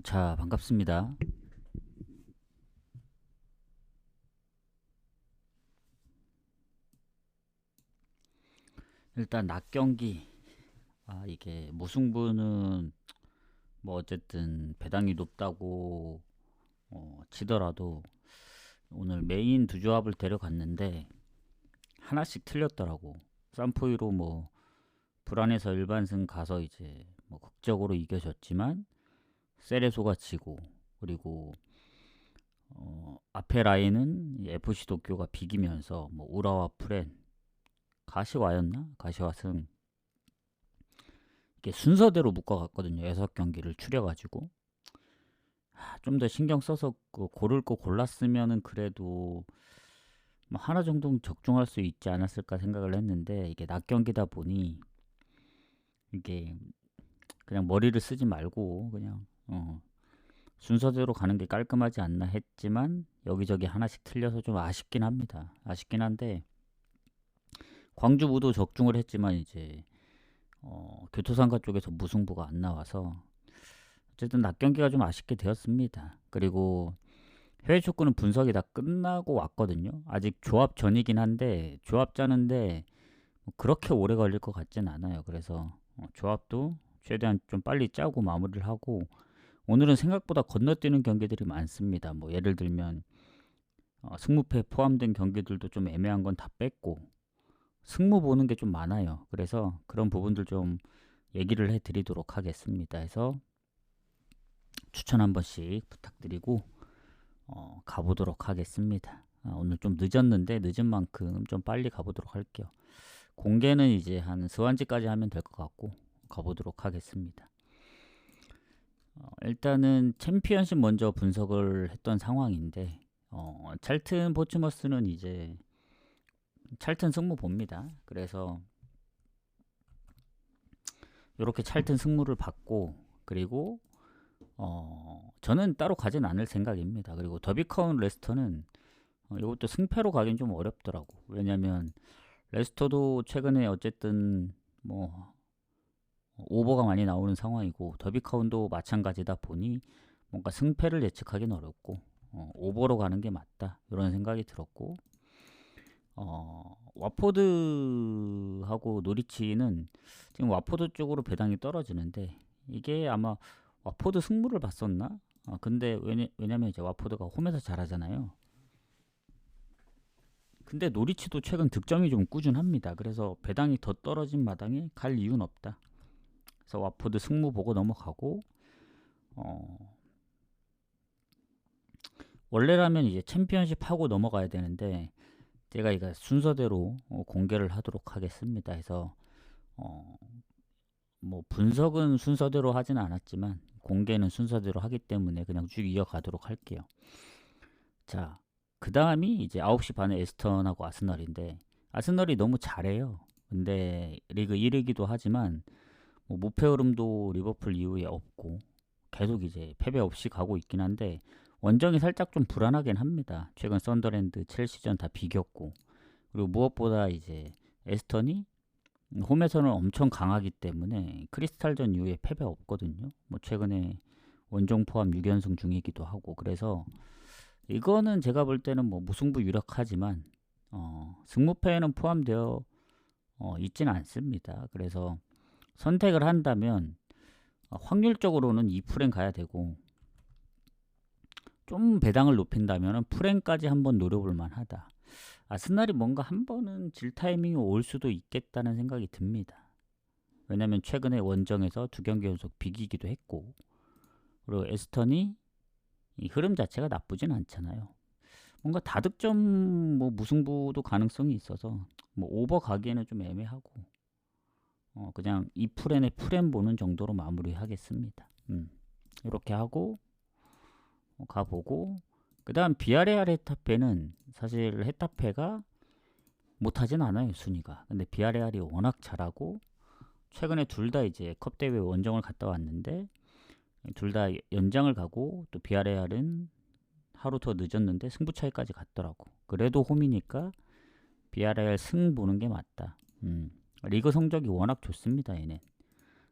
자, 반갑습니다. 일단 낮 경기, 이게 무승부는 뭐 어쨌든 배당이 높다고 치더라도 오늘 메인 두 조합을 데려갔는데 하나씩 틀렸더라고. 쌈포이로 뭐 불안해서 일반승 가서 이제 뭐 극적으로 이겨졌지만 세레소가 지고, 그리고 앞에 라인은 FC 도쿄가 비기면서 뭐 우라와 프렌, 가시와였나? 가시와승, 이게 순서대로 묶어갔거든요. 6경기를 추려가지고 좀 더 신경 써서 고를 거 골랐으면은 그래도 뭐 하나 정도는 적중할 수 있지 않았을까 생각을 했는데, 이게 낮 경기다 보니 이게 그냥 머리를 쓰지 말고 그냥 순서대로 가는 게 깔끔하지 않나 했지만, 여기저기 하나씩 틀려서 좀 아쉽긴 합니다. 아쉽긴 한데 광주 무도 적중을 했지만 이제 교토상가 쪽에서 무승부가 안 나와서 어쨌든 낮 경기가 좀 아쉽게 되었습니다. 그리고 해외 축구는 분석이 다 끝나고 왔거든요. 아직 조합 전이긴 한데 조합 짜는데 뭐 그렇게 오래 걸릴 것 같진 않아요. 그래서 조합도 최대한 좀 빨리 짜고 마무리를 하고, 오늘은 생각보다 건너뛰는 경기들이 많습니다. 뭐 예를 들면 승무패 포함된 경기들도 좀 애매한 건 다 뺐고 승무 보는 게 좀 많아요. 그래서 그런 부분들 좀 얘기를 해드리도록 하겠습니다. 해서 추천 한 번씩 부탁드리고 가보도록 하겠습니다. 오늘 좀 늦었는데 늦은 만큼 좀 빨리 가보도록 할게요. 공개는 이제 한 스완지까지 하면 될 것 같고 가보도록 하겠습니다. 일단은 챔피언십 먼저 분석을 했던 상황인데, 찰튼 포츠머스는 이제 찰튼 승무 봅니다. 그래서 이렇게 찰튼 승무를 받고, 그리고 저는 따로 가진 않을 생각입니다. 그리고 더비카운 레스터는 이것도 승패로 가긴 좀 어렵더라고. 왜냐면 레스터도 최근에 어쨌든 뭐 오버가 많이 나오는 상황이고, 더비카운도 마찬가지다 보니 뭔가 승패를 예측하기는 어렵고 오버로 가는 게 맞다, 이런 생각이 들었고, 와포드하고 노리치는 지금 와포드 쪽으로 배당이 떨어지는데, 이게 아마 와포드 승부를 봤었나? 근데 왜냐면 이제 와포드가 홈에서 잘하잖아요. 근데 노리치도 최근 득점이 좀 꾸준합니다. 그래서 배당이 더 떨어진 마당에 갈 이유는 없다. 그래서 와포드 승무 보고 넘어가고, 어, 원래라면 이제 챔피언십 하고 넘어가야 되는데 제가 이거 순서대로 공개를 하도록 하겠습니다. 해서 어, 뭐 분석은 순서대로 하진 않았지만 공개는 순서대로 하기 때문에 그냥 쭉 이어가도록 할게요. 자, 그 다음이 이제 9시 반에 에스턴하고 아스널인데, 아스널이 너무 잘해요. 근데 리그 1위기도 하지만 뭐 무패 흐름도 리버풀 이후에 없고 계속 이제 패배 없이 가고 있긴 한데, 원정이 살짝 좀 불안하긴 합니다. 최근 썬더랜드, 첼시전 다 비겼고, 그리고 무엇보다 이제 에스턴이 홈에서는 엄청 강하기 때문에 크리스탈전 이후에 패배 없거든요. 뭐 최근에 원정 포함 6연승 중이기도 하고, 그래서 이거는 제가 볼 때는 뭐 무승부 유력하지만 승무패에는 포함되어 있지는 않습니다. 그래서 선택을 한다면 확률적으로는 2프랭 가야 되고, 좀 배당을 높인다면 프랭까지 한번 노려볼 만하다. 아스날이 뭔가 한 번은 질 타이밍이 올 수도 있겠다는 생각이 듭니다. 왜냐면 최근에 원정에서 2경기 연속 비기기도 했고, 그리고 에스턴이 이 흐름 자체가 나쁘진 않잖아요. 뭔가 다득점 뭐 무승부도 가능성이 있어서 뭐 오버 가기에는 좀 애매하고, 그냥 이 프렌의 프렌 보는 정도로 마무리하겠습니다. 이렇게 하고 가보고, 그 다음 비아레알 헤타페는 사실 헤타페가 못하진 않아요, 순위가. 근데 비아레알이 워낙 잘하고, 최근에 둘 다 이제 컵대회 원정을 갔다 왔는데 둘 다 연장을 가고, 또 비아레알은 하루 더 늦었는데 승부 차이까지 갔더라고. 그래도 홈이니까 비아레알 승 보는 게 맞다. 리그 성적이 워낙 좋습니다, 얘는.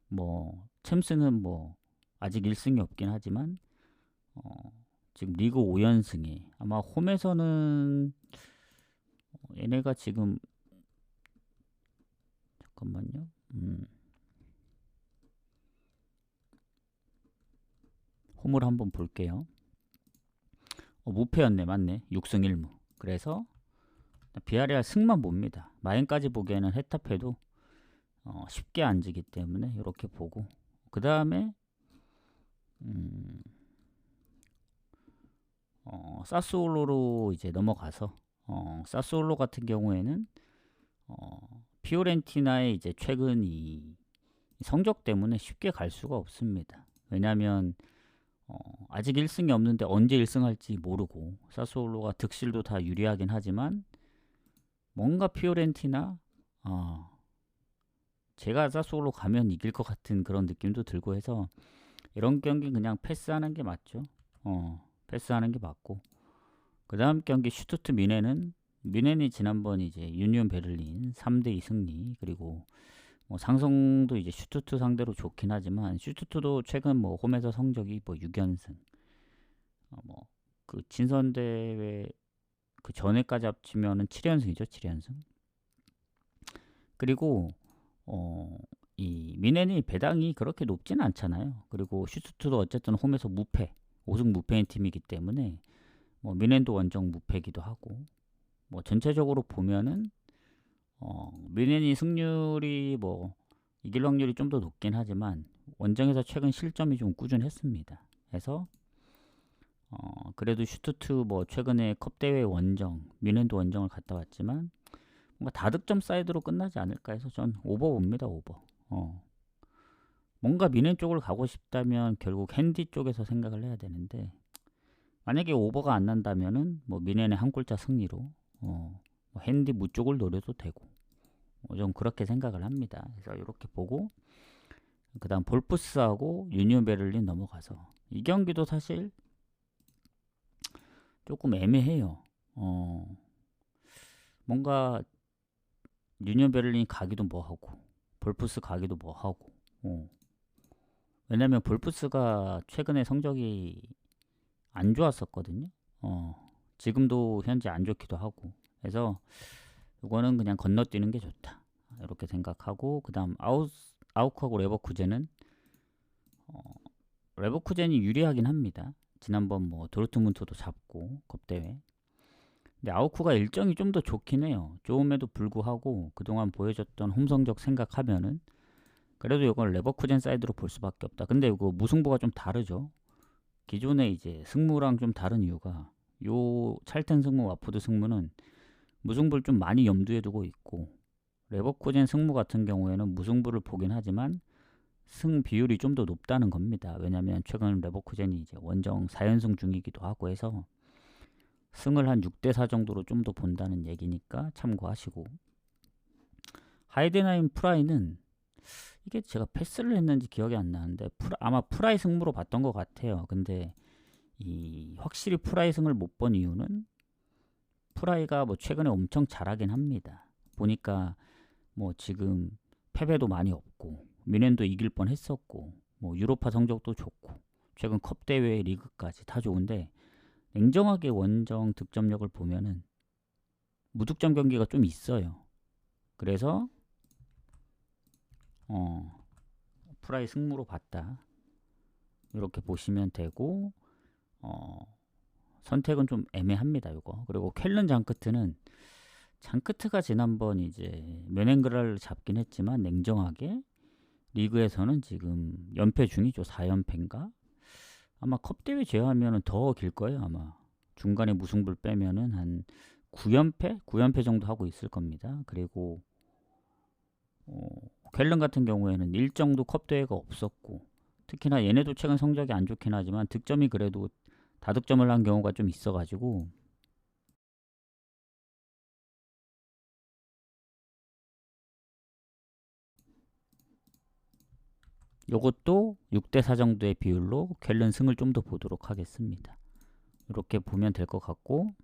뭐 챔스는 뭐 아직 1승이 없긴 하지만 지금 리그 5연승에 아마 홈에서는 얘네가 지금 잠깐만요. 홈을 한번 볼게요. 무패였네. 맞네. 6승 1무. 그래서 비아레알 승만 봅니다. 마인까지 보기에는 헤타페도 쉽게 안 지기 때문에 이렇게 보고, 그 다음에 사스올로로 이제 넘어가서 사스올로 같은 경우에는 피오렌티나의 이제 최근 이 성적 때문에 쉽게 갈 수가 없습니다. 왜냐하면 아직 1승이 없는데 언제 1승 할지 모르고, 사스올로가 득실도 다 유리하긴 하지만 뭔가 피오렌티나 제가 사스올로 가면 이길 것 같은 그런 느낌도 들고 해서 이런 경기 그냥 패스하는 게 맞죠. 패스하는 게 맞고, 그 다음 경기 슈투트 미넨이 지난번 이제 유니온 베를린 3대2 승리, 그리고 상성도 이제 슈투트 상대로 좋긴 하지만 슈투트도 최근 홈에서 성적이 6연승, 그 친선 대회 그 전에까지 합치면은 7연승이죠. 7연승. 그리고 이 미넨이 배당이 그렇게 높진 않잖아요. 그리고 슈투트도 어쨌든 홈에서 무패, 5승 무패인 팀이기 때문에 미넨도 원정 무패기도 하고, 전체적으로 보면은 미넨이 승률이 이길 확률이 좀 더 높긴 하지만 원정에서 최근 실점이 좀 꾸준했습니다. 그래서 그래도 슈투트 최근에 컵대회 원정, 미넨도 원정을 갔다 왔지만 뭔가 다득점 사이드로 끝나지 않을까 해서 전 오버 봅니다. 오버. 뭔가 미넨 쪽을 가고 싶다면 결국 핸디 쪽에서 생각을 해야 되는데, 만약에 오버가 안 난다면은 미넨의 한 골차 승리로 핸디 무 쪽을 노려도 되고, 좀 그렇게 생각을 합니다. 그래서 이렇게 보고, 그 다음 볼프스하고 유니온 베를린 넘어가서 이 경기도 사실 조금 애매해요. 뭔가 유니온 베를린 가기도 뭐하고 볼프스 가기도 뭐하고. 왜냐면 볼프스가 최근에 성적이 안 좋았었거든요. 지금도 현재 안 좋기도 하고. 그래서 이거는 그냥 건너뛰는 게 좋다, 이렇게 생각하고, 그 다음 아우크하고 레버쿠젠은 레버쿠젠이 유리하긴 합니다. 지난번 도르트문트도 잡고 컵대회. 근데 아우크가 일정이 좀 더 좋긴 해요. 좋음에도 불구하고 그동안 보여줬던 홈 성적 생각하면은 그래도 이걸 레버쿠젠 사이드로 볼 수밖에 없다. 근데 이거 무승부가 좀 다르죠. 기존의 이제 승무랑 좀 다른 이유가, 요 찰튼 승무, 와포드 승무는 무승부를 좀 많이 염두에 두고 있고, 레버쿠젠 승무 같은 경우에는 무승부를 보긴 하지만 승 비율이 좀 더 높다는 겁니다. 왜냐면 최근 레버쿠젠이 이제 원정 4연승 중이기도 하고 해서 승을 한 6대4 정도로 좀 더 본다는 얘기니까 참고하시고, 하이덴하임 프라이는 이게 제가 패스를 했는지 기억이 안 나는데 아마 프라이 승무로 봤던 것 같아요. 근데 확실히 프라이 승을 못 본 이유는, 프라이가 최근에 엄청 잘하긴 합니다. 보니까 지금 패배도 많이 없고 미넨도 이길 뻔 했었고 유로파 성적도 좋고 최근 컵대회 리그까지 다 좋은데, 냉정하게 원정 득점력을 보면은 무득점 경기가 좀 있어요. 그래서 프라이 승무로 봤다, 이렇게 보시면 되고, 선택은 좀 애매합니다. 이거. 그리고 켈른 장크트가 지난번 이제 메넨그라를 잡긴 했지만 냉정하게 리그에서는 지금 연패 중이죠. 4연패인가? 아마 컵대회 제외하면 더 길 거예요. 아마 중간에 무승부를 빼면은 한 9연패? 9연패 정도 하고 있을 겁니다. 그리고 켈른 같은 경우에는 일정도 컵대회가 없었고, 특히나 얘네도 최근 성적이 안 좋긴 하지만 득점이 그래도 다득점을 한 경우가 좀 있어가지고, 요것도 6대4 정도의 비율로 켈른 승을 좀 더 보도록 하겠습니다. 이렇게 보면 될 것 같고,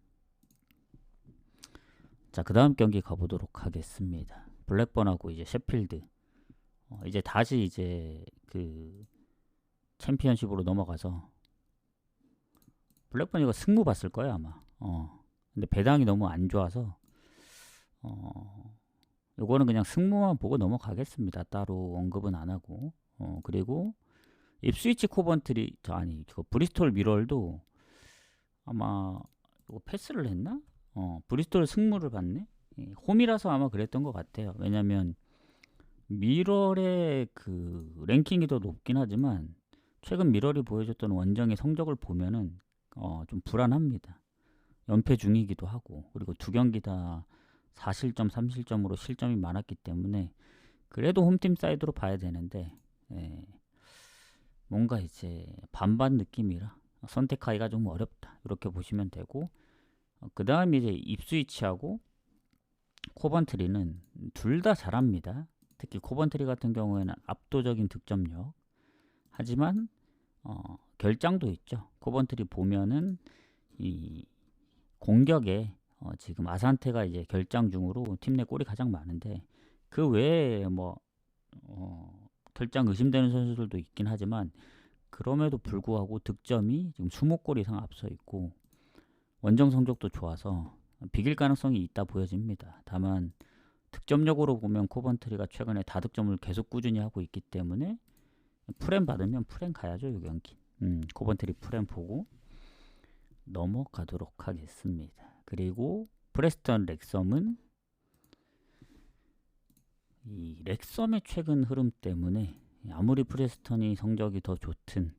자, 그 다음 경기 가보도록 하겠습니다. 블랙번하고 이제 셰필드. 이제 다시 이제 그 챔피언십으로 넘어가서 블랙번 이거 승무 봤을 거예요 아마. 근데 배당이 너무 안 좋아서 요거는 그냥 승무만 보고 넘어가겠습니다. 따로 언급은 안 하고. 그리고 입스위치 코번트리 아니 저 브리스톨 미럴도 아마 이거 패스를 했나? 브리스톨 승무를 봤네. 홈이라서 아마 그랬던 것 같아요. 왜냐면 미럴의 그 랭킹이 더 높긴 하지만 최근 미럴이 보여줬던 원정의 성적을 보면은 좀 불안합니다. 연패 중이기도 하고 그리고 두 경기 다 4실점, 3실점으로 실점이 많았기 때문에 그래도 홈팀 사이드로 봐야 되는데 뭔가 이제 반반 느낌이라 선택하기가 좀 어렵다 이렇게 보시면 되고 그 다음에 이제 입스위치하고 코번트리는 둘 다 잘합니다. 특히 코번트리 같은 경우에는 압도적인 득점력 하지만 결장도 있죠. 코번트리 보면은 이 공격에 지금 아산테가 이제 결장 중으로 팀 내 골이 가장 많은데 그 외에 뭐 결장 의심되는 선수들도 있긴 하지만 그럼에도 불구하고 득점이 지금 20골 이상 앞서 있고 원정 성적도 좋아서 비길 가능성이 있다 보여집니다. 다만 득점력으로 보면 코번트리가 최근에 다득점을 계속 꾸준히 하고 있기 때문에 프렘 받으면 프렘 가야죠. 이 경기. 코번트리 프렘 보고 넘어가도록 하겠습니다. 그리고 프레스턴 렉섬은 이 렉섬의 최근 흐름 때문에 아무리 프레스턴이 성적이 더 좋든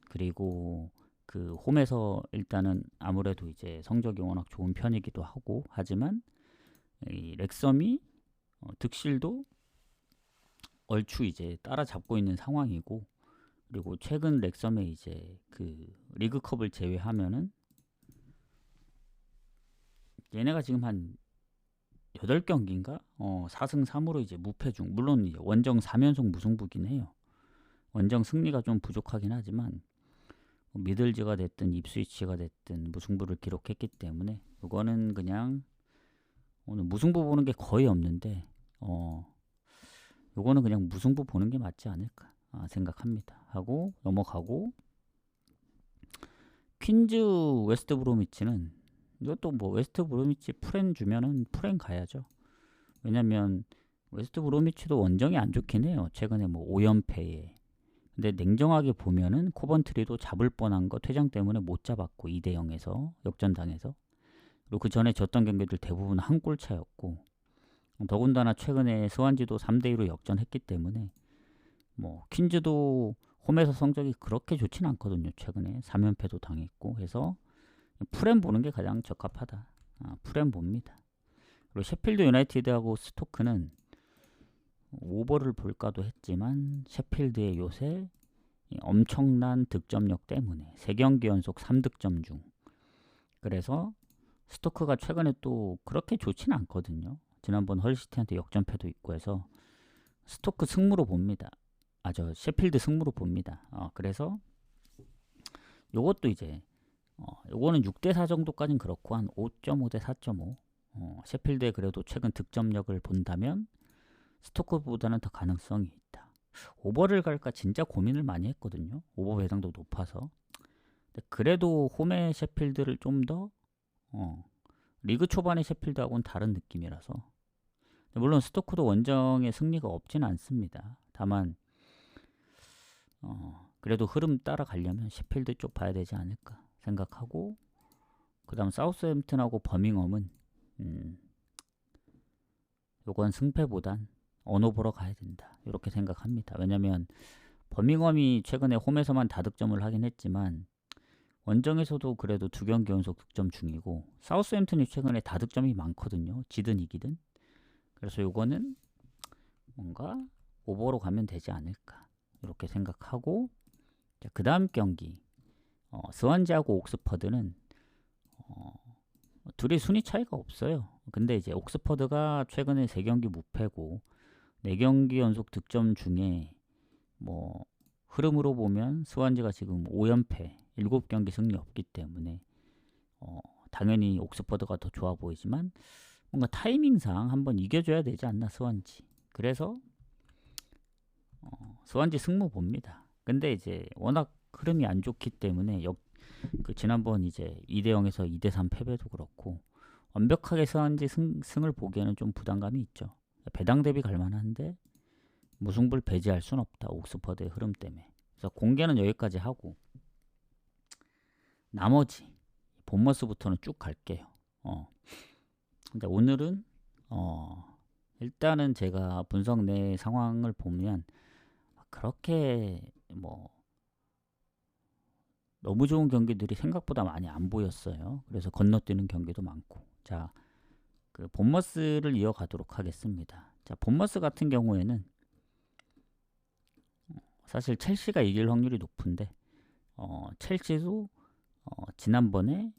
그리고 그 홈에서 일단은 아무래도 이제 성적이 워낙 좋은 편이기도 하고 하지만 이 렉섬이 득실도 얼추 이제 따라잡고 있는 상황이고 그리고 최근 렉섬의 이제 그 리그컵을 제외하면은 얘네가 지금 한 8경기인가? 4승 3으로 이제 무패 중. 물론 이제 원정 3연속 무승부긴 해요. 원정 승리가 좀 부족하긴 하지만 미들즈가 됐든 입스위치가 됐든 무승부를 기록했기 때문에 이거는 그냥 오늘 무승부 보는 게 거의 없는데 요거는 그냥 무승부 보는 게 맞지 않을까 생각합니다. 하고 넘어가고 퀸즈 웨스트 브로미치는 이것도 뭐 웨스트 브로미치 프렌 주면은 프렌 가야죠. 왜냐면 웨스트 브로미치도 원정이 안 좋긴 해요. 최근에 뭐 5연패에. 근데 냉정하게 보면은 코번트리도 잡을 뻔한 거 퇴장 때문에 못 잡았고 2대0에서 역전당해서 그리고 그 전에 졌던 경기들 대부분 한 골 차였고 더군다나 최근에 스완지도 3대2로 역전했기 때문에 뭐 퀸즈도 홈에서 성적이 그렇게 좋진 않거든요. 최근에 3연패도 당했고 해서 프렘 보는 게 가장 적합하다. 프렘 봅니다. 그리고 셰필드 유나이티드하고 스토크는 오버를 볼까도 했지만 셰필드의 요새 엄청난 득점력 때문에 3경기 연속 3득점 중 그래서 스토크가 최근에 또 그렇게 좋진 않거든요. 지난번 헐시티한테 역전패도 있고 해서 스토크 승무로 봅니다. 저 셰필드 승무로 봅니다. 그래서 요것도 이제 요거는 6대4 정도까지는 그렇고 한 5.5 대 4.5 셰필드의 그래도 최근 득점력을 본다면 스토크보다는 더 가능성이 있다. 오버를 갈까 진짜 고민을 많이 했거든요. 오버 배당도 높아서. 근데 그래도 홈의 셰필드를 좀 더 리그 초반의 셰필드하고는 다른 느낌이라서 물론 스토크도 원정의 승리가 없지는 않습니다. 다만 그래도 흐름 따라가려면 셰필드 쪽 봐야 되지 않을까 생각하고 그 다음 사우스햄튼하고 버밍엄은 요건 승패보단 언어 보러 가야 된다 이렇게 생각합니다. 왜냐면 버밍엄이 최근에 홈에서만 다득점을 하긴 했지만 원정에서도 그래도 2경기 연속 득점 중이고 사우스햄튼이 최근에 다득점이 많거든요. 지든 이기든. 그래서 요거는 뭔가 오버로 가면 되지 않을까 이렇게 생각하고 그 다음 경기 스완지하고 옥스퍼드는 둘이 순위 차이가 없어요. 근데 이제 옥스퍼드가 최근에 3경기 무패고 4경기 연속 득점 중에 뭐 흐름으로 보면 스완지가 지금 5연패 7경기 승리 없기 때문에 당연히 옥스퍼드가 더 좋아 보이지만 뭔가 타이밍상 한번 이겨줘야 되지 않나 스완지. 그래서 스완지 승무 봅니다. 근데 이제 워낙 흐름이 안 좋기 때문에 그 지난번 이제 2대 0에서 2대 3 패배도 그렇고 완벽하게 서한지 승을 보기에는 좀 부담감이 있죠. 배당 대비 갈만한데 무승부를 배제할 순 없다. 옥스퍼드의 흐름 때문에. 그래서 공개는 여기까지 하고 나머지 본머스부터는 쭉 갈게요. 근데 오늘은 일단은 제가 분석 내 상황을 보면 그렇게 뭐 너무 좋은 경기들이 생각보다 많이 안 보였어요. 그래서 건너뛰는 경기도 많고. 자, 그 본머스를 이어가도록 하겠습니다. 자, 본머스 같은 경우에는 사실 첼시가 이길 확률이 높은데 첼시도 지난번에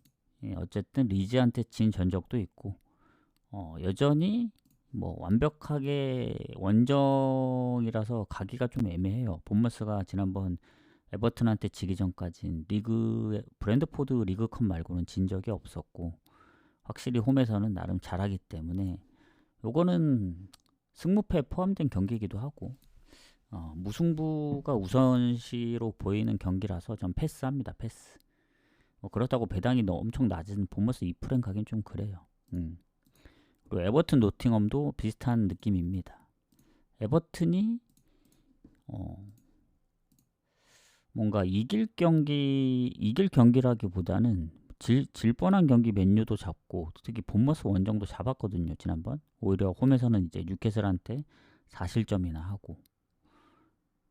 어쨌든 리즈한테 진 전적도 있고 여전히 뭐 완벽하게 원정이라서 가기가 좀 애매해요. 본머스가 지난번 에버튼한테 지기 전까진 브랜드포드 리그컵 말고는 진 적이 없었고 확실히 홈에서는 나름 잘하기 때문에 요거는 승무패 포함된 경기이기도 하고 무승부가 우선시로 보이는 경기라서 전 패스합니다. 패스. 그렇다고 배당이 엄청 낮은 본머스 2프랭 가긴 좀 그래요. 그리고 에버튼 노팅엄도 비슷한 느낌입니다. 에버튼이 뭔가 이길 경기라기보다는 질 뻔한 경기 맨유도 잡고 특히 본머스 원정도 잡았거든요. 지난번 오히려 홈에서는 이제 뉴캐슬한테 4실점이나 하고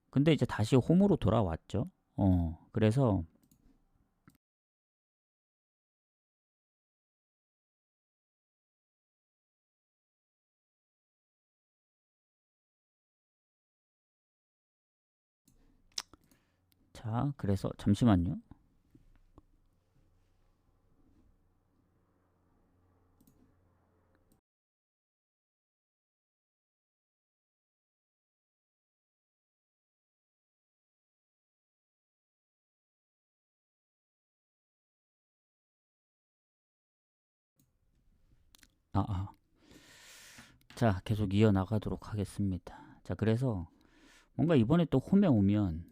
근데 이제 다시 홈으로 돌아왔죠. 그래서 자, 그래서 잠시만요. 자, 계속 이어나가도록 하겠습니다. 자, 그래서 뭔가 이번에 또 홈에 오면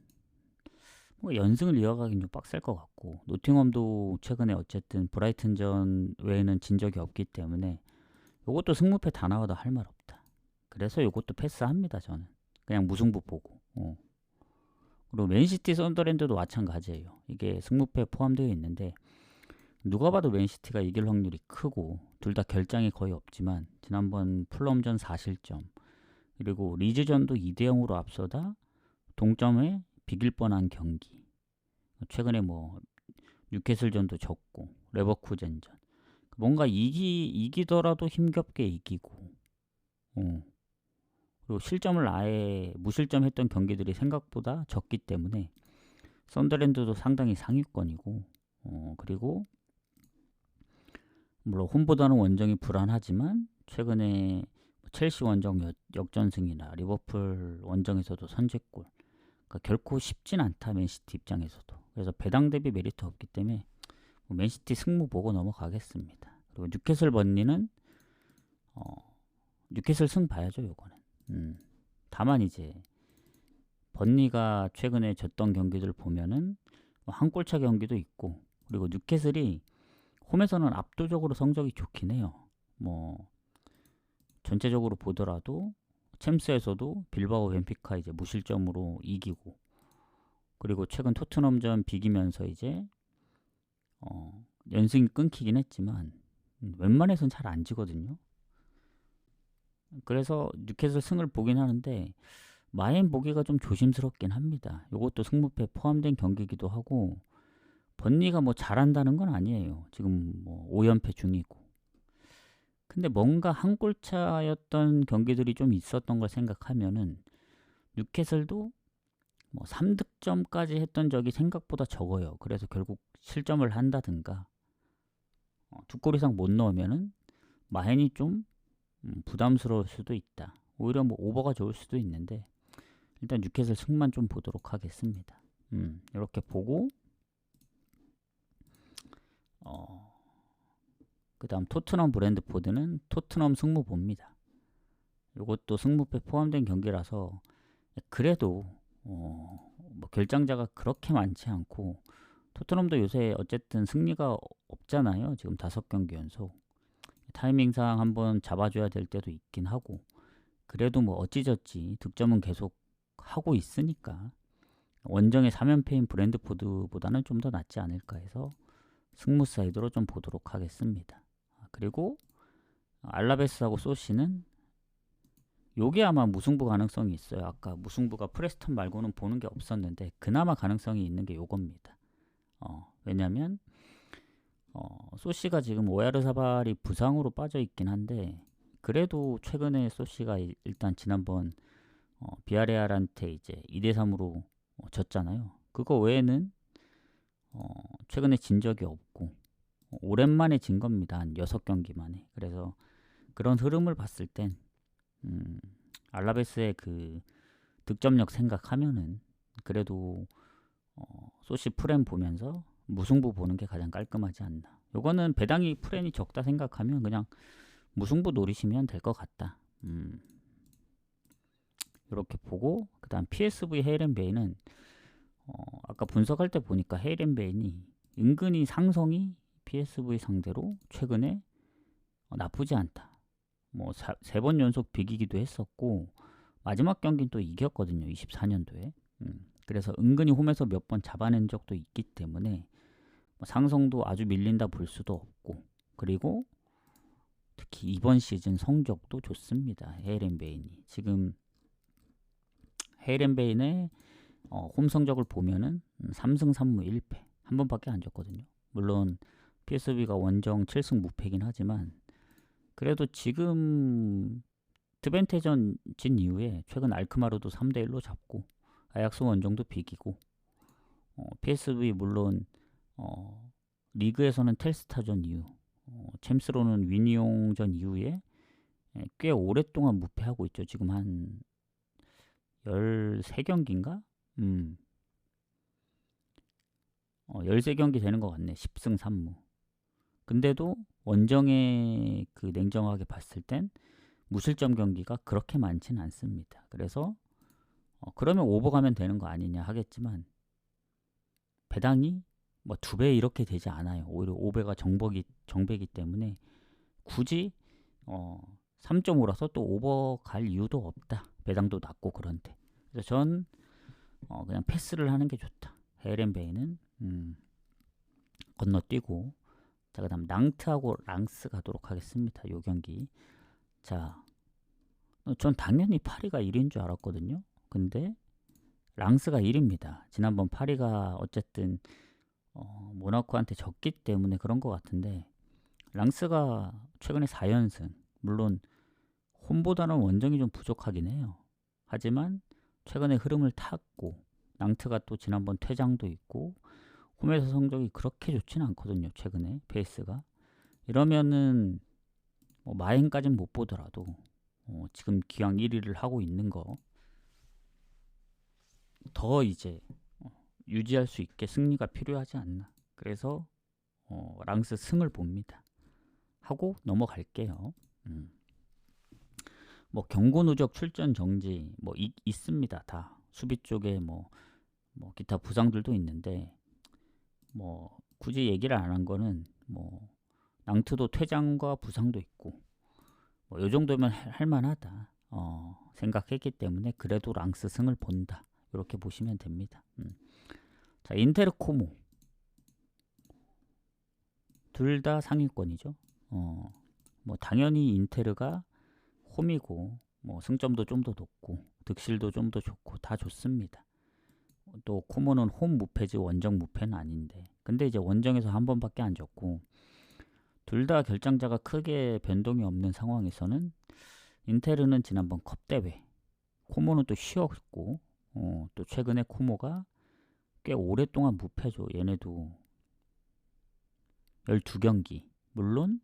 연승을 이어가긴 좀 빡셀 것 같고 노팅엄도 최근에 어쨌든 브라이튼전 외에는 진 적이 없기 때문에 요것도 승무패 다 나와도 할 말 없다. 그래서 요것도 패스합니다. 저는 그냥 무승부 보고 그리고 맨시티 썬더랜드도 마찬가지예요. 이게 승무패 포함되어 있는데 누가 봐도 맨시티가 이길 확률이 크고 둘 다 결장이 거의 없지만 지난번 풀럼전 4실점 그리고 리즈전도 2대 0으로 앞서다 동점에 비길 뻔한 경기 최근에 뭐 뉴캐슬전도 졌고 레버쿠젠전 뭔가 이기더라도 힘겹게 이기고 그리고 실점을 아예 무실점했던 경기들이 생각보다 적기 때문에 썬더랜드도 상당히 상위권이고 그리고 물론 홈보다는 원정이 불안하지만 최근에 첼시 원정 역전승이나 리버풀 원정에서도 선제골 그러니까 결코 쉽진 않다 맨시티 입장에서도 그래서 배당 대비 메리트 없기 때문에 맨시티 승무 보고 넘어가겠습니다. 그리고 뉴캐슬 번니는 뉴캐슬 승 봐야죠 요거는 다만 이제 번니가 최근에 졌던 경기들 보면은 한 골차 경기도 있고 그리고 뉴캐슬이 홈에서는 압도적으로 성적이 좋긴 해요. 뭐 전체적으로 보더라도 챔스에서도 빌바오 벤피카 이제 무실점으로 이기고 그리고 최근 토트넘전 비기면서 이제 연승이 끊기긴 했지만 웬만해선 잘 안 지거든요. 그래서 뉴캐슬 승을 보긴 하는데 마인 보기가 좀 조심스럽긴 합니다. 이것도 승무패 포함된 경기이기도 하고 번니가 뭐 잘한다는 건 아니에요. 지금 뭐 5연패 중이고. 근데 뭔가 한 골차였던 경기들이 좀 있었던 걸 생각하면은 뉴캐슬도 뭐 3득점까지 했던 적이 생각보다 적어요. 그래서 결국 실점을 한다든가 두 골 이상 못 넣으면은 마헨이 좀 부담스러울 수도 있다. 오히려 뭐 오버가 좋을 수도 있는데 일단 뉴캐슬 승만 좀 보도록 하겠습니다. 이렇게 보고 그 다음 토트넘 브랜드포드는 토트넘 승무 봅니다. 이것도 승무패 포함된 경기라서 그래도 뭐 결장자가 그렇게 많지 않고 토트넘도 요새 어쨌든 승리가 없잖아요. 지금 5경기 연속. 타이밍상 한번 잡아줘야 될 때도 있긴 하고 그래도 뭐 어찌저찌 득점은 계속 하고 있으니까 원정의 3연패인 브랜드포드보다는 좀 더 낫지 않을까 해서 승무 사이드로 좀 보도록 하겠습니다. 그리고 알라베스하고 소시는 요게 아마 무승부 가능성이 있어요. 아까 무승부가 프레스턴 말고는 보는 게 없었는데 그나마 가능성이 있는 게 요겁니다. 왜냐면 소시가 지금 오야르사발이 부상으로 빠져 있긴 한데 그래도 최근에 소시가 일단 지난번 비아레알한테 이제 2대3으로 졌잖아요. 그거 외에는 최근에 진 적이 없고 오랜만에 진 겁니다. 한 6경기 만에. 그래서 그런 흐름을 봤을 땐 알라베스의 그 득점력 생각하면은 그래도 소시 프렌 보면서 무승부 보는 게 가장 깔끔하지 않나. 요거는 배당이 프렌이 적다 생각하면 그냥 무승부 노리시면 될 것 같다. 이렇게 보고 그 다음 PSV 헤이렌베인은 아까 분석할 때 보니까 헤이렌베인이 은근히 상성이 PSV 상대로 최근에 나쁘지 않다. 뭐 3번 연속 비기기도 했었고 마지막 경기는 또 이겼거든요. 24년도에. 그래서 은근히 홈에서 몇 번 잡아낸 적도 있기 때문에 상성도 아주 밀린다 볼 수도 없고 그리고 특히 이번 시즌 성적도 좋습니다. 헤이렌베인이 지금 헤이렌베인의 홈 성적을 보면은 3승 3무 1패 한 번밖에 안 졌거든요. 물론 PSV가 원정 7승 무패긴 하지만 그래도 지금 트벤테전 진 이후에 최근 알크마르도 3대1로 잡고 아약스 원정도 비기고 PSV 물론 리그에서는 텔스타전 이후 챔스로는 위니용전 이후에 꽤 오랫동안 무패하고 있죠. 지금 한 13경기인가? 13경기 되는 것 같네. 10승 3무. 근데도 원정에 그 냉정하게 봤을 땐 무실점 경기가 그렇게 많진 않습니다. 그래서 그러면 오버 가면 되는 거 아니냐 하겠지만 배당이 뭐 2배 이렇게 되지 않아요. 오히려 5배가 정배기 때문에 굳이 3.5라서 또 오버 갈 이유도 없다. 배당도 낮고 그런데. 그래서 전 그냥 패스를 하는 게 좋다. 헤이렌베인은 건너뛰고 자 그다음 낭트하고 랑스 가도록 하겠습니다. 요 경기. 자, 전 당연히 파리가 1위인 줄 알았거든요. 근데 랑스가 1위입니다. 지난번 파리가 어쨌든 모나코한테 졌기 때문에 그런 것 같은데 랑스가 최근에 4연승. 물론 홈보다는 원정이 좀 부족하긴 해요. 하지만 최근에 흐름을 탔고 낭트가 또 지난번 퇴장도 있고 홈에서 성적이 그렇게 좋지는 않거든요. 최근에 페이스가. 이러면은 뭐 마행까지는 못 보더라도 지금 기왕 1위를 하고 있는 거 더 이제 유지할 수 있게 승리가 필요하지 않나. 그래서 랑스 승을 봅니다. 하고 넘어갈게요. 뭐 경고 누적 출전 정지 뭐 있습니다. 다 수비 쪽에 뭐 기타 부상들도 있는데 뭐 굳이 얘기를 안 한 거는 뭐 낭트도 퇴장과 부상도 있고 뭐 요 정도면 할만하다 생각했기 때문에 그래도 랑스 승을 본다. 이렇게 보시면 됩니다. 자 인테르 코모 둘 다 상위권이죠. 뭐 당연히 인테르가 홈이고 뭐 승점도 좀 더 높고 득실도 좀 더 좋고 다 좋습니다. 또 코모는 홈 무패지 원정 무패는 아닌데 근데 이제 원정에서 한 번밖에 안 졌고 둘 다 결장자가 크게 변동이 없는 상황에서는 인테르는 지난번 컵대회 코모는 또 쉬었고 또 최근에 코모가 꽤 오랫동안 무패죠. 얘네도 12경기 물론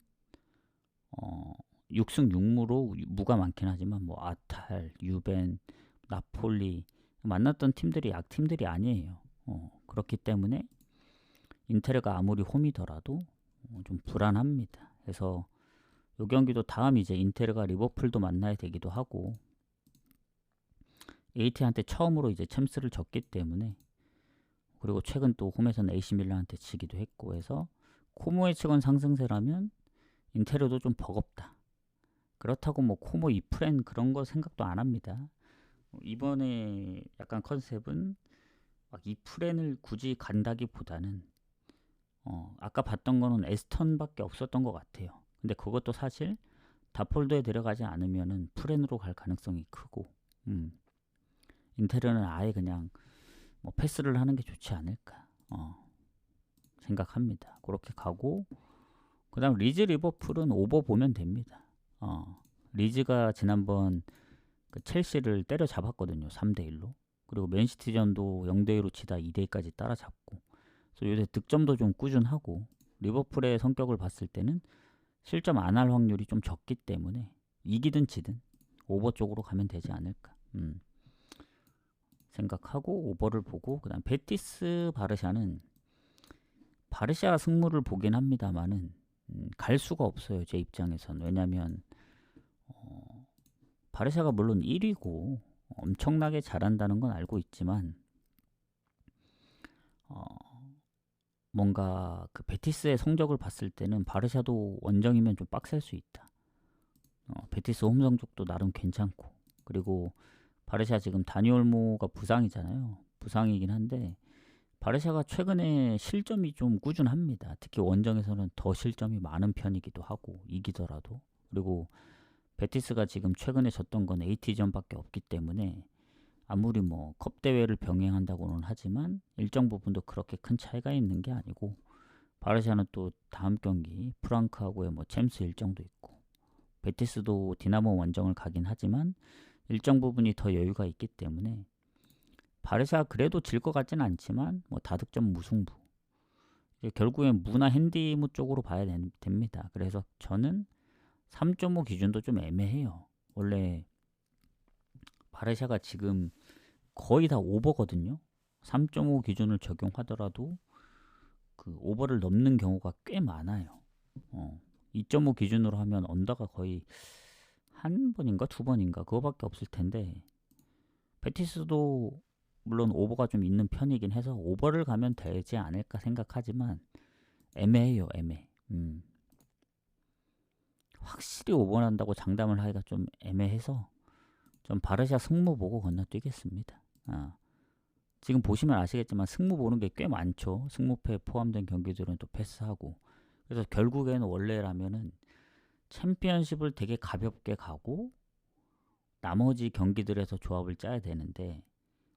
6승 6무로 무가 많긴 하지만 뭐 아탈, 유벤, 나폴리 만났던 팀들이 약팀들이 아니에요. 그렇기 때문에 인테르가 아무리 홈이더라도 좀 불안합니다. 그래서 이 경기도 다음 이제 인테르가 리버풀도 만나야 되기도 하고 AT한테 처음으로 이제 챔스를 졌기 때문에, 그리고 최근 또 홈에서는 AC 밀란한테 지기도 했고 해서 코모 예측은 상승세라면 인테리어도 좀 버겁다. 그렇다고 뭐 코모 2프렌 그런 거 생각도 안 합니다. 이번에 약간 컨셉은 막 2프렌을 굳이 간다기보다는 아까 봤던 거는 에스턴밖에 없었던 것 같아요. 근데 그것도 사실 다폴더에 들어가지 않으면은 프렌으로 갈 가능성이 크고, 인테리어는 아예 그냥 뭐 패스를 하는 게 좋지 않을까 생각합니다. 그렇게 가고, 그 다음 리즈 리버풀은 오버 보면 됩니다. 리즈가 지난번 그 첼시를 때려잡았거든요. 3대1로. 그리고 맨시티전도 0대2로 치다 2대2까지 따라잡고, 그래서 요새 득점도 좀 꾸준하고, 리버풀의 성격을 봤을 때는 실점 안 할 확률이 좀 적기 때문에 이기든 지든 오버 쪽으로 가면 되지 않을까 생각하고 오버를 보고, 그 다음 베티스 바르샤는 바르샤 승무를 보긴 합니다만은 갈 수가 없어요. 제 입장에선. 왜냐면 바르샤가 물론 1위고 엄청나게 잘한다는 건 알고 있지만 뭔가 그 베티스의 성적을 봤을 때는 바르샤도 원정이면 좀 빡셀 수 있다. 베티스 홈 성적도 나름 괜찮고, 그리고 바르샤 지금 다니올모가 부상이잖아요. 부상이긴 한데 바르샤가 최근에 실점이 좀 꾸준합니다. 특히 원정에서는 더 실점이 많은 편이기도 하고, 이기더라도. 그리고 베티스가 지금 최근에 졌던 건 AT전밖에 없기 때문에 아무리 뭐 컵 대회를 병행한다고는 하지만 일정 부분도 그렇게 큰 차이가 있는 게 아니고, 바르샤는 또 다음 경기 프랑크하고의 뭐 챔스 일정도 있고, 베티스도 디나모 원정을 가긴 하지만 일정 부분이 더 여유가 있기 때문에 바르샤 그래도 질 것 같진 않지만 뭐 다득점 무승부, 결국엔 무나 핸디무 쪽으로 봐야 됩니다. 그래서 저는 3.5 기준도 좀 애매해요. 원래 바르샤가 지금 거의 다 오버거든요. 3.5 기준을 적용하더라도 그 오버를 넘는 경우가 꽤 많아요. 2.5 기준으로 하면 언더가 거의 한 번인가 두 번인가 그거밖에 없을 텐데, 베티스도 물론 오버가 좀 있는 편이긴 해서 오버를 가면 되지 않을까 생각하지만 애매해요. 애매. 확실히 오버난다고 장담을 하기가 좀 애매해서 좀 바르샤 승무 보고 건너뛰겠습니다. 지금 보시면 아시겠지만 승무 보는 게 꽤 많죠. 승무패 포함된 경기들은 또 패스하고, 그래서 결국에는 원래라면은 챔피언십을 되게 가볍게 가고 나머지 경기들에서 조합을 짜야 되는데,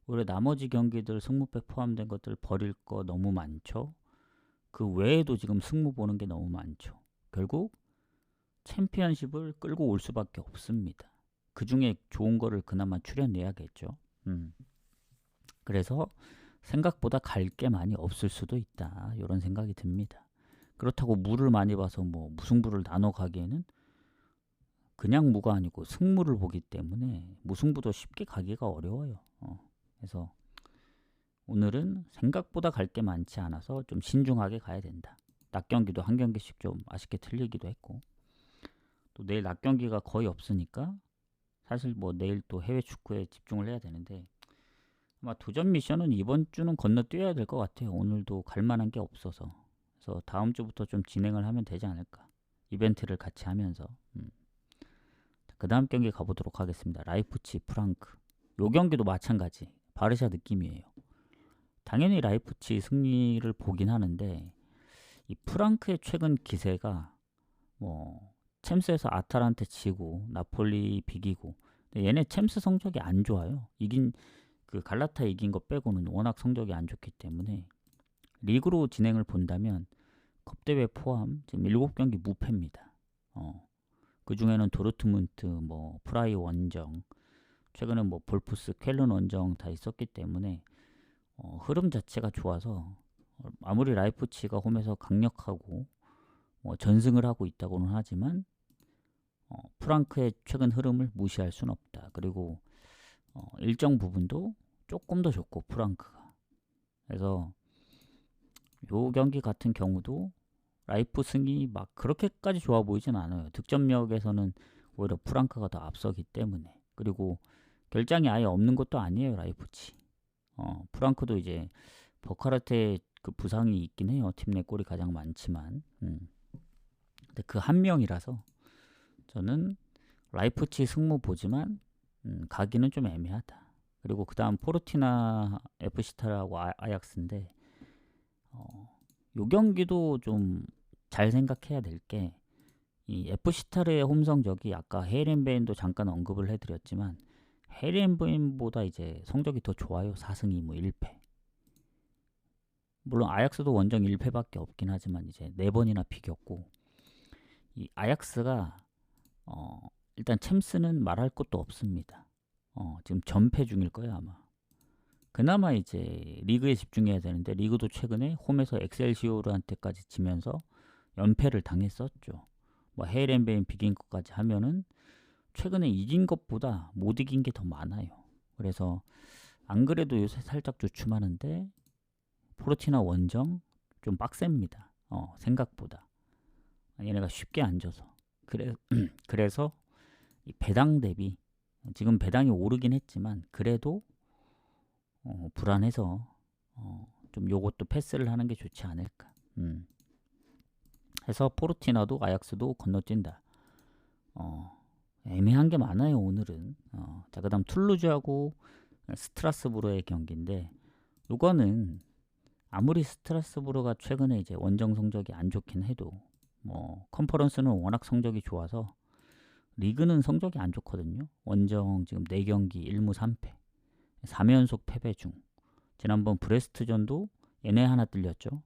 오히려 나머지 경기들 승무패 포함된 것들 버릴 거 너무 많죠. 그 외에도 지금 승무 보는 게 너무 많죠. 결국 챔피언십을 끌고 올 수밖에 없습니다. 그 중에 좋은 거를 그나마 추려내야겠죠. 그래서 생각보다 갈 게 많이 없을 수도 있다, 이런 생각이 듭니다. 그렇다고 무를 많이 봐서 뭐 무승부를 나눠 가기에는 그냥 무가 아니고 승무를 보기 때문에 무승부도 쉽게 가기가 어려워요. 그래서 오늘은 생각보다 갈 게 많지 않아서 좀 신중하게 가야 된다. 낮 경기도 한 경기씩 좀 아쉽게 틀리기도 했고, 또 내일 낮 경기가 거의 없으니까 사실 뭐 내일 또 해외 축구에 집중을 해야 되는데, 아마 도전 미션은 이번 주는 건너뛰어야 될 것 같아요. 오늘도 갈 만한 게 없어서. 그래서 다음 주부터 좀 진행을 하면 되지 않을까. 이벤트를 같이 하면서. 그 다음 경기 가보도록 하겠습니다. 라이프치 프랑크. 요 경기도 마찬가지. 바르샤 느낌이에요. 당연히 라이프치 승리를 보긴 하는데 이 프랑크의 최근 기세가 뭐 챔스에서 아탈한테 지고 나폴리 비기고, 얘네 챔스 성적이 안 좋아요. 이긴 그 갈라타 이긴 거 빼고는 워낙 성적이 안 좋기 때문에 리그로 진행을 본다면 컵대회 포함 지금 7경기 무패입니다. 그 중에는 도르트문트, 뭐 프라이 원정, 최근에 뭐 볼프스, 쾰른 원정 다 있었기 때문에 흐름 자체가 좋아서 아무리 라이프치가 홈에서 강력하고 뭐 전승을 하고 있다고는 하지만 프랑크의 최근 흐름을 무시할 수는 없다. 그리고 일정 부분도 조금 더 좋고 프랑크가. 그래서 요 경기 같은 경우도 라이프 승이 막 그렇게까지 좋아 보이진 않아요. 득점력에서는 오히려 프랑크가 더 앞서기 때문에. 그리고 결장이 아예 없는 것도 아니에요, 라이프치. 프랑크도 이제 버카르트의 그 부상이 있긴 해요. 팀 내 골이 가장 많지만. 근데 그 한 명이라서 저는 라이프치 승무 보지만 가기는 좀 애매하다. 그리고 그 다음 포르티나 FC타라고 아약스인데 요 경기도 좀 잘 생각해야 될 게 이 FC타르의 홈 성적이 아까 헤이렌베인도 잠깐 언급을 해드렸지만 헤이렌베인보다 이제 성적이 더 좋아요. 4승 2무 1패. 물론 아약스도 원정 1패밖에 없긴 하지만 이제 4번이나 비겼고 이 아약스가 일단 챔스는 말할 것도 없습니다. 지금 전패 중일 거예요 아마. 그나마 이제 리그에 집중해야 되는데 리그도 최근에 홈에서 엑셀시오르한테까지 지면서 연패를 당했었죠. 뭐 헤이렌베인 비긴 것까지 하면은 최근에 이긴 것보다 못 이긴 게 더 많아요. 그래서 안 그래도 요새 살짝 주춤하는데 포르티나 원정 좀 빡셉니다. 생각보다 얘네가 쉽게 안 져서 그래서 이 배당 대비 지금 배당이 오르긴 했지만 그래도 불안해서 좀 요것도 패스를 하는 게 좋지 않을까. 해서 포르티나도 아약스도 건너뛴다. 애매한 게 많아요 오늘은. 자 그다음 툴루즈하고 스트라스부르의 경기인데 요거는 아무리 스트라스부르가 최근에 이제 원정 성적이 안 좋긴 해도 뭐 컨퍼런스는 워낙 성적이 좋아서 리그는 성적이 안 좋거든요. 원정 지금 4경기 1무 3패 3연속 패배 중. 지난번 브레스트전도 얘네 하나 뚫렸죠.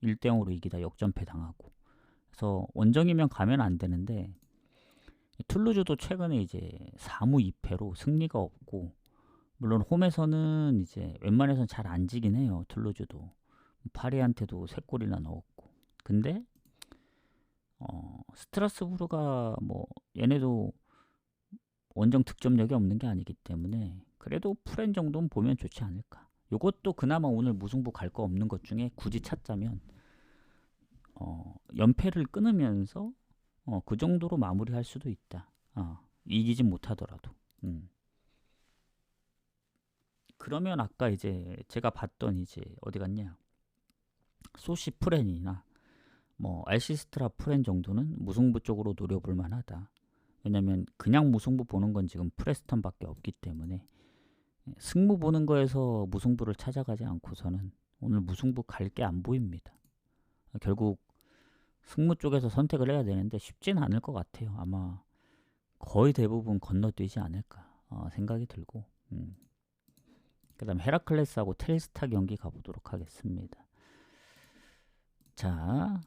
1대0으로 이기다 역전패 당하고. 그래서 원정이면 가면 안 되는데 툴루즈도 최근에 이제 4무 2패로 승리가 없고 물론 홈에서는 이제 웬만해서는 잘 안 지긴 해요. 툴루즈도 파리한테도 3골이나 넣었고. 근데 스트라스부르가 뭐 얘네도 원정 득점력이 없는 게 아니기 때문에 그래도 프렌 정도는 보면 좋지 않을까. 요것도 그나마 오늘 무승부 갈 거 없는 것 중에 굳이 찾자면 연패를 끊으면서 그 정도로 마무리할 수도 있다. 이기진 못하더라도. 그러면 아까 이제 제가 봤던 이제 어디 갔냐 소시 프렌이나 뭐 알시스트라 프렌 정도는 무승부 쪽으로 노려볼 만하다. 왜냐면 그냥 무승부 보는 건 지금 프레스턴밖에 없기 때문에 승부 보는 거에서 무승부를 찾아가지 않고서는 오늘 무승부 갈 게 안 보입니다. 결국 승무 쪽에서 선택을 해야 되는데 쉽지는 않을 것 같아요. 아마 거의 대부분 건너뛰지 않을까 생각이 들고 그 다음 헤라클레스하고 텔스타 경기 가보도록 하겠습니다. 자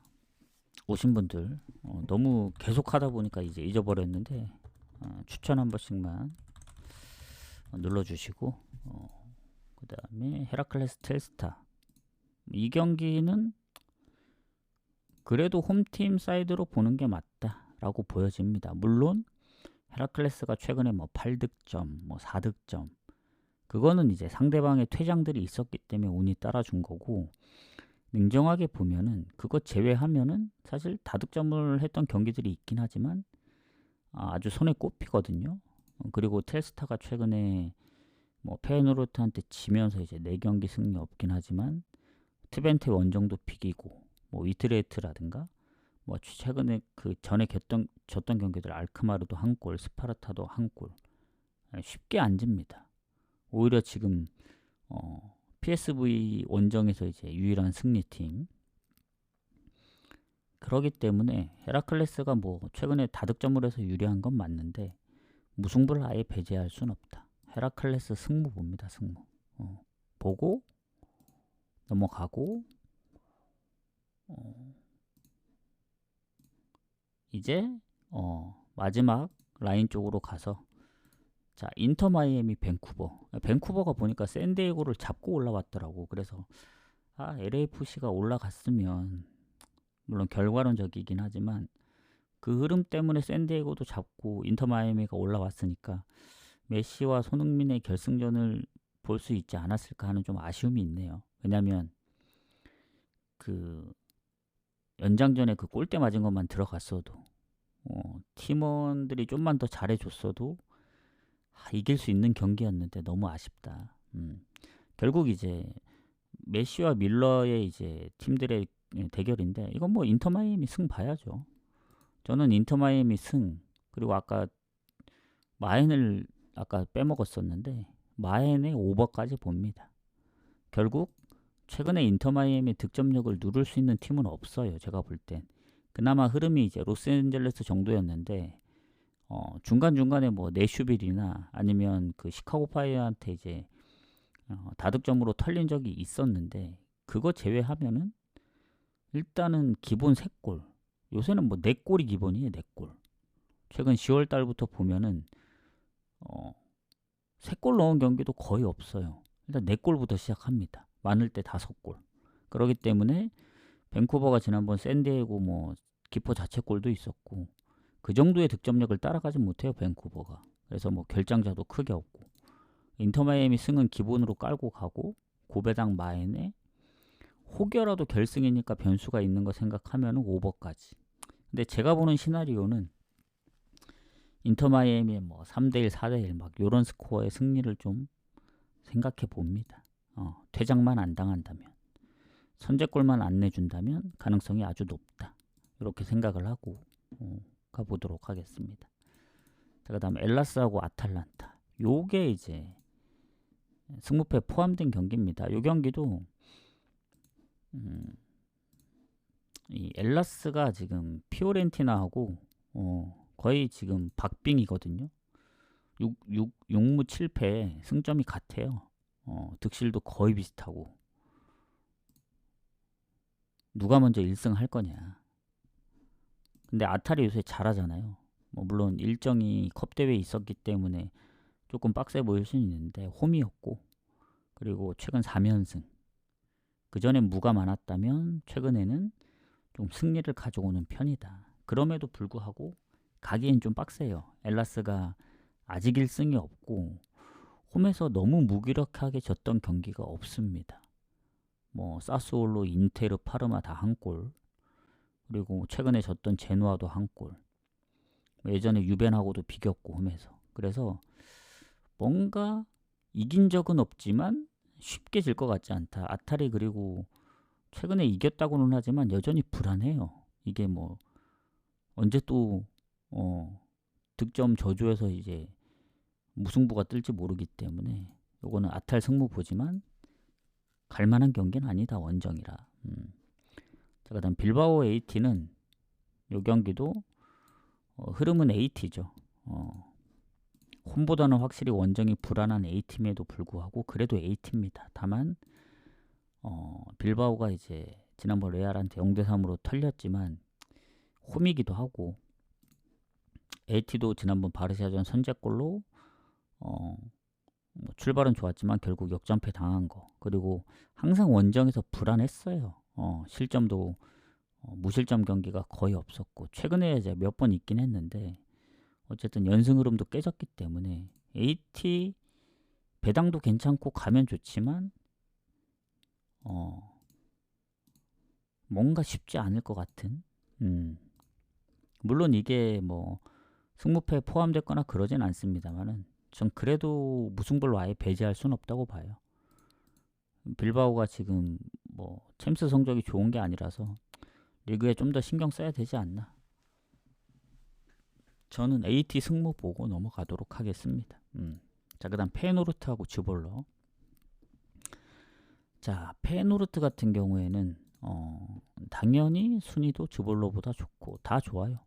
오신 분들 너무 계속 하다 보니까 이제 잊어버렸는데 추천 한 번씩만 눌러주시고 그 다음에 헤라클레스 텔스타 이 경기는 그래도 홈팀 사이드로 보는 게 맞다라고 보여집니다. 물론 헤라클레스가 최근에 뭐 8득점, 뭐 4득점 그거는 이제 상대방의 퇴장들이 있었기 때문에 운이 따라준 거고 냉정하게 보면은 그거 제외하면은 사실 다득점을 했던 경기들이 있긴 하지만 아주 손에 꼽히거든요. 그리고 텔스타가 최근에 뭐 페노르트한테 지면서 이제 4경기 승리 없긴 하지만 트벤테 원정도 비기고 뭐 위트레트라든가 뭐 최근에 그 전에 졌던 경기들 알크마르도 한 골, 스파르타도 한 골 쉽게 안 집니다. 오히려 지금 PSV 원정에서 이제 유일한 승리팀. 그러기 때문에 헤라클레스가 뭐 최근에 다득점을 해서 유리한 건 맞는데 무승부를 아예 배제할 순 없다. 헤라클레스 승무 봅니다. 승무. 보고 넘어가고 이제 마지막 라인 쪽으로 가서 자 인터 마이애미 밴쿠버가 보니까 샌디에고를 잡고 올라왔더라고. 그래서 LAFC가 올라갔으면 물론 결과론적이긴 하지만 그 흐름 때문에 샌디에고도 잡고 인터 마이애미가 올라왔으니까 메시와 손흥민의 결승전을 볼 수 있지 않았을까 하는 좀 아쉬움이 있네요. 왜냐면 그 연장전에 그 골대 맞은 것만 들어갔어도 팀원들이 좀만 더 잘해줬어도 이길 수 있는 경기였는데 너무 아쉽다. 결국 이제 메시와 밀러의 이제 팀들의 대결인데 이건 뭐 인터 마이애미 승 봐야죠. 저는 인터 마이애미 승, 그리고 아까 마헨을 아까 빼먹었었는데 마헨의 오버까지 봅니다. 결국 최근에 인터 마이애미 득점력을 누를 수 있는 팀은 없어요. 제가 볼 땐. 그나마 흐름이 이제 로스앤젤레스 정도였는데 중간중간에 뭐 내슈빌이나 아니면 그 시카고 파이어한테 이제 다득점으로 털린 적이 있었는데, 그거 제외하면은 일단은 기본 3골. 요새는 뭐 4골이 기본이에요. 4골. 최근 10월 달부터 보면은 3골 넣은 경기도 거의 없어요. 일단 4골부터 시작합니다. 많을 때 5골. 그렇기 때문에 밴쿠버가 지난번 샌디에고 뭐 기포 자책골도 있었고, 그 정도의 득점력을 따라가지 못해요, 밴쿠버가. 그래서 뭐 결장자도 크게 없고, 인터 마이애미 승은 기본으로 깔고 가고, 고배당 마엔에 혹여라도 결승이니까 변수가 있는 거 생각하면 오버까지. 근데 제가 보는 시나리오는 인터 마이애미의 뭐 3대1, 4대1 막 요런 스코어의 승리를 좀 생각해 봅니다. 퇴장만 안 당한다면, 선제골만 안 내준다면 가능성이 아주 높다. 이렇게 생각을 하고 가보도록 하겠습니다. 자, 그 다음 엘라스하고 아탈란타. 요게 이제 승무패 포함된 경기입니다. 요 경기도 이 엘라스가 지금 피오렌티나하고 거의 지금 박빙이거든요. 6무 7패 승점이 같아요. 득실도 거의 비슷하고, 누가 먼저 1승 할 거냐. 근데 아탈이 요새 잘하잖아요. 뭐 물론 일정이 컵 대회에 있었기 때문에 조금 빡세 보일 수는 있는데 홈이었고, 그리고 최근 3연승. 그 전에 무가 많았다면 최근에는 좀 승리를 가져오는 편이다. 그럼에도 불구하고 가기엔 좀 빡세요. 엘라스가 아직 1승이 없고 홈에서 너무 무기력하게 졌던 경기가 없습니다. 뭐 사스올로, 인테르, 파르마 다 한 골, 그리고 최근에 졌던 제노아도 한 골, 예전에 유벤하고도 비겼고 홈에서. 그래서 뭔가 이긴 적은 없지만 쉽게 질 것 같지 않다. 아탈이 그리고 최근에 이겼다고는 하지만 여전히 불안해요. 이게 뭐 언제 또 득점 저조해서 이제 무승부가 뜰지 모르기 때문에 요거는 아탈 승무 보지만 갈만한 경기는 아니다, 원정이라. 자, 그다음 빌바오 AT는 요 경기도 흐름은 AT죠. 홈보다는 확실히 원정이 불안한 A팀에도 불구하고 그래도 A팀입니다. 다만 빌바오가 이제 지난번 레알한테 0대3으로 털렸지만 홈이기도 하고, AT도 지난번 바르샤전 선제골로 뭐 출발은 좋았지만 결국 역전패 당한 거, 그리고 항상 원정에서 불안했어요. 실점도 무실점 경기가 거의 없었고, 최근에 이제 몇 번 있긴 했는데 어쨌든 연승 흐름도 깨졌기 때문에 AT 배당도 괜찮고 가면 좋지만 뭔가 쉽지 않을 것 같은. 물론 이게 뭐 승무패 포함됐거나 그러진 않습니다만은 전 그래도 무승부로 아예 배제할 수는 없다고 봐요. 빌바오가 지금 뭐 챔스 성적이 좋은 게 아니라서 리그에 좀 더 신경 써야 되지 않나. 저는 AT 승무 보고 넘어가도록 하겠습니다. 자, 그 다음 페노르트하고 즈볼러. 자, 페노르트 같은 경우에는 당연히 순위도 즈볼러보다 좋고 다 좋아요.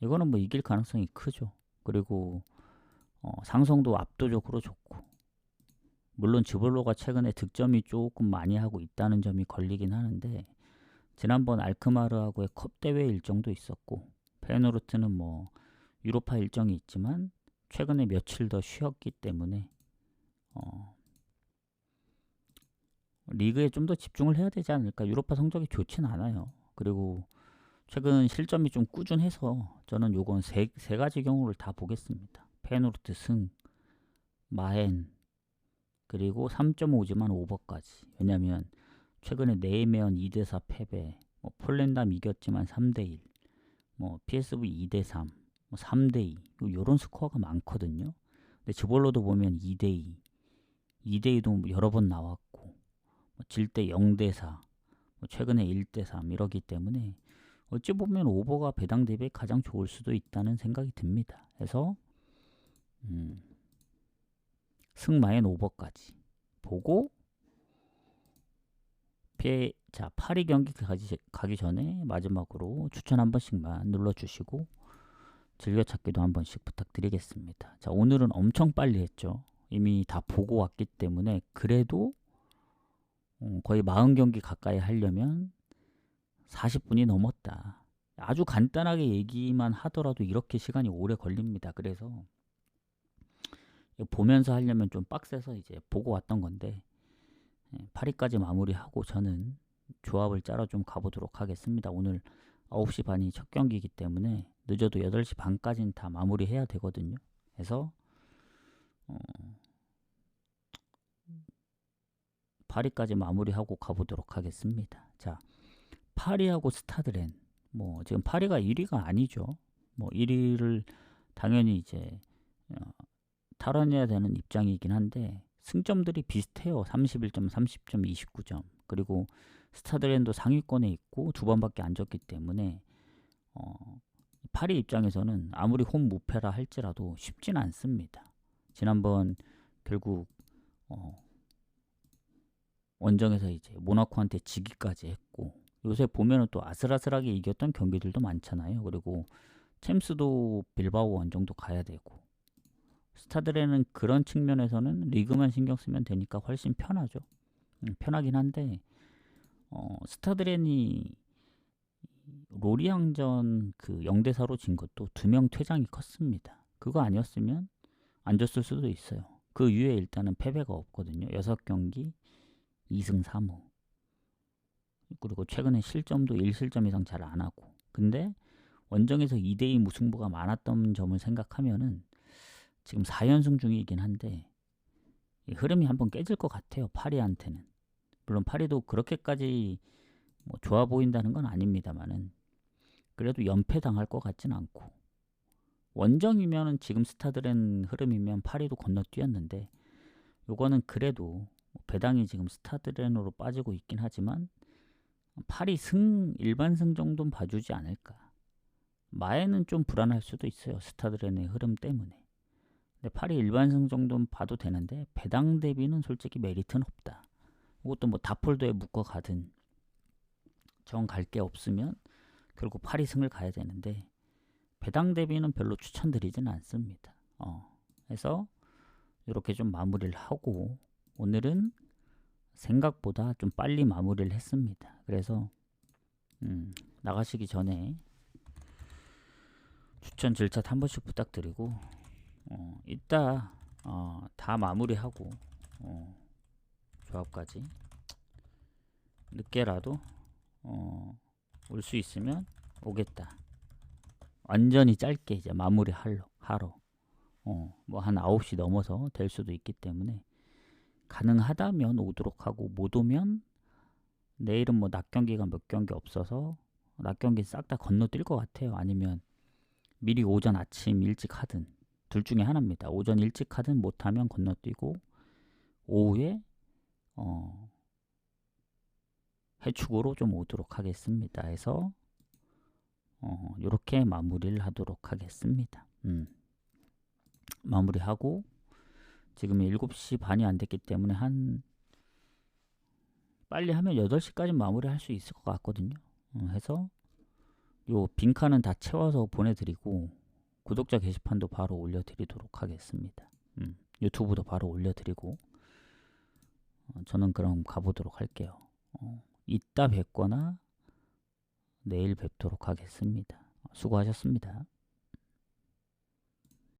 이거는 뭐 이길 가능성이 크죠. 그리고 상성도 압도적으로 좋고, 물론 즈볼러가 최근에 득점이 조금 많이 하고 있다는 점이 걸리긴 하는데 지난번 알크마르하고의 컵 대회 일정도 있었고, 페노르트는 뭐 유로파 일정이 있지만 최근에 며칠 더 쉬었기 때문에 리그에 좀 더 집중을 해야 되지 않을까. 유로파 성적이 좋진 않아요. 그리고 최근 실점이 좀 꾸준해서 저는 요건 세 가지 경우를 다 보겠습니다. 페노르트 승, 마헨, 그리고 3.5지만 오버까지. 왜냐면 최근에 네이메언 2대4 패배, 뭐 폴란담 이겼지만 3대1, 뭐 PSV 2대3, 뭐 3대2 요런 스코어가 많거든요. 근데 저번로도 보면 2대2, 2대2도 여러 번 나왔고 질 때 0대4, 최근에 1대3 이러기 때문에 어찌 보면 오버가 배당 대비 가장 좋을 수도 있다는 생각이 듭니다. 그래서 승마엔 오버까지 보고 자 8위 경기 가기 전에 마지막으로 추천 한 번씩만 눌러주시고 즐겨찾기도 한 번씩 부탁드리겠습니다. 자, 오늘은 엄청 빨리 했죠. 이미 다 보고 왔기 때문에 그래도 거의 40경기 가까이 하려면 40분이 넘었다. 아주 간단하게 얘기만 하더라도 이렇게 시간이 오래 걸립니다. 그래서 보면서 하려면 좀 빡세서 이제 보고 왔던 건데 8위까지 마무리하고 저는 조합을 짜러 좀 가보도록 하겠습니다. 오늘 9시 반이 첫 경기이기 때문에 늦어도 8시 반까지는 다 마무리해야 되거든요. 그래서 8위까지 마무리하고 가보도록 하겠습니다. 자, 8위하고 스타드렌 지금 8위가 1위가 아니죠. 1위를 당연히 이제 탈환해야 되는 입장이긴 한데 승점들이 비슷해요. 31점, 30점, 29점. 그리고 스타드렌도 상위권에 있고 두 번밖에 안 졌기 때문에 8위 입장에서는 아무리 홈 무패라 할지라도 쉽진 않습니다. 지난번 결국 원정에서 이제 모나코한테 지기까지 했고 요새 보면은 또 아슬아슬하게 이겼던 경기들도 많잖아요. 그리고 챔스도 빌바오 원정도 가야 되고 스타드렌은 그런 측면에서는 리그만 신경 쓰면 되니까 훨씬 편하죠. 편하긴 한데 스타드렌이 로리앙전 그 0대4로 진 것도 2명 퇴장이 컸습니다. 그거 아니었으면 안 졌을 수도 있어요. 그 이후에 일단은 패배가 없거든요. 6경기 2승 3무. 그리고 최근에 실점도 1실점 이상 잘 안 하고. 근데 원정에서 2대2 무승부가 많았던 점을 생각하면은 지금 4연승 중이긴 한데 흐름이 한번 깨질 것 같아요. 파리한테는. 물론 파리도 그렇게까지 좋아 보인다는 건 아닙니다만은 그래도 연패 당할 것 같진 않고 원정이면은 지금 스타드렌 흐름이면 파리도 건너뛰었는데 요거는 그래도 배당이 지금 스타드렌으로 빠지고 있긴 하지만 파리 일반승 정도는 봐주지 않을까. 마에는 좀 불안할 수도 있어요. 스타드렌의 흐름 때문에. 근데 파리 일반승 정도는 봐도 되는데 배당 대비는 솔직히 메리트는 없다. 이것도 다폴더에 묶어 가든 정 갈 게 없으면 결국 파리 승을 가야 되는데 배당 대비는 별로 추천드리진 않습니다. 그래서 이렇게 좀 마무리를 하고 오늘은 생각보다 좀 빨리 마무리를 했습니다. 그래서 나가시기 전에 추천 질차 한 번씩 부탁드리고 이따 다 마무리하고 조합까지 늦게라도 올 수 있으면 오겠다. 완전히 짧게 이제 마무리 하러 한 9시 넘어서 될 수도 있기 때문에 가능하다면 오도록 하고 못 오면 내일은 낮 경기가 몇 경기 없어서 낮 경기 싹 다 건너뛸 것 같아요. 아니면 미리 오전 아침 일찍 하든 둘 중에 하나입니다. 오전 일찍 하든 못하면 건너뛰고 오후에 해축으로 좀 오도록 하겠습니다. 해서 이렇게 마무리를 하도록 하겠습니다. 마무리하고 지금 7시 반이 안 됐기 때문에 빨리 하면 8시까지 마무리할 수 있을 것 같거든요. 해서 요 빈칸은 다 채워서 보내드리고 구독자 게시판도 바로 올려드리도록 하겠습니다. 유튜브도 바로 올려드리고 저는 그럼 가보도록 할게요. 이따 뵙거나 내일 뵙도록 하겠습니다. 수고하셨습니다.